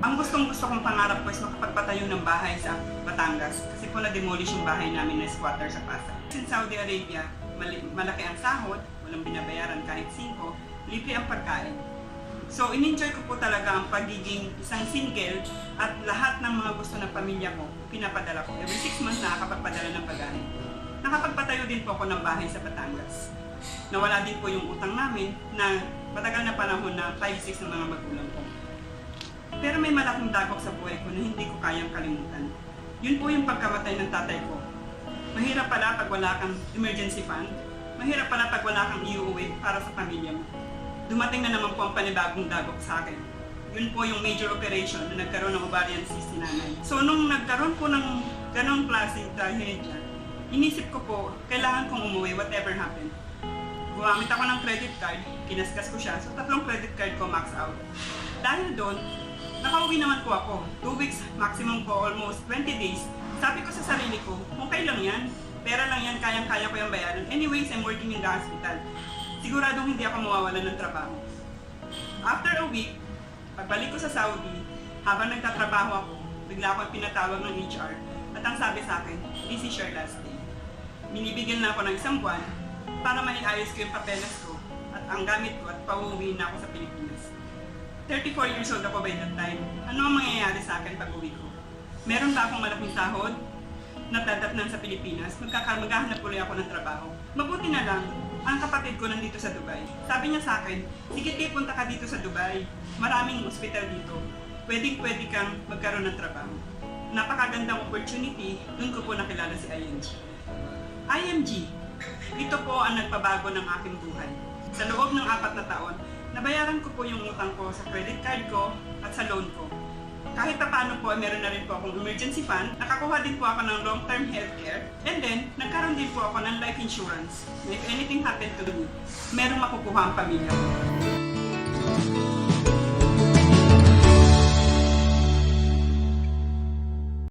Ang gustong-gusto kong pangarap ko is makapagpatayo ng bahay sa Batangas kasi po na-demolish yung bahay namin na squatter sa Pasay. In Saudi Arabia, malaki ang sahod, walang binabayaran kahit 5, libre ang pagkain. So, in-enjoy ko po talaga ang pagiging isang single at lahat ng mga gusto ng pamilya ko, pinapadala ko. Every 6 months nakakapagpadala ng pagkain. Nakapagpatayo din po ako ng bahay sa Batangas. Nawala din po yung utang namin na matagal na panahon na 5-6 ng mga magulang ko. Pero may malaking dagok sa buhay ko na hindi ko kayang kalimutan. Yun po yung pagkamatay ng tatay ko. Mahirap pala pag wala kang emergency fund. Mahirap pala pag wala kang iuwi para sa pamilya mo. Dumating na naman po ang panibagong dagok sa akin. Yun po yung major operation na nagkaroon ng ovarian cyst si nanay. So nung nagkaroon po ng ganong klaseng trahedya, inisip ko po, kailangan kong umuwi whatever happened. Gumamit ako ng credit card, kinaskas ko siya, so 3 credit card ko max out. Dahil doon, nakauwi naman po ako. 2 weeks, maximum po almost 20 days. Sabi ko sa sarili ko, okay lang yan. Pera lang yan, kayang-kaya ko yung bayaran. Anyways, I'm working in the hospital. Siguradong hindi ako mawawalan ng trabaho. After a week, pagbalik ko sa Saudi, habang nagtatrabaho ako, bigla ako pinatawag ng HR. At ang sabi sa akin, this is your last day. Binibigyan na ako ng 1 buwan para maiayos ko yung papeles ko at ang gamit ko at pauwi na ako sa Pilipinas. 34 years old ako by that time. Ano ang mangyayari sa akin pag uwi ko? Meron ba akong malaking sahod? Natadatnan sa Pilipinas? Maghahanap ulit ako ng trabaho. Mabuti na lang, ang kapatid ko nandito sa Dubai. Sabi niya sa akin, sige punta ka dito sa Dubai. Maraming hospital dito. Pwedeng-pwede kang magkaroon ng trabaho. Napakagandang opportunity, dun ko po nakilala si IMG. IMG, ito po ang nagpabago ng aking buhay. Sa loob ng 4 na taon, nabayaran ko po yung utang ko sa credit card ko at sa loan ko. Kahit pa paano po, meron na rin po akong emergency fund, nakakuha din po ako ng long-term healthcare, and then, nagkaroon din po ako ng life insurance. If anything happened to me, merong makukuha ang pamilya ko.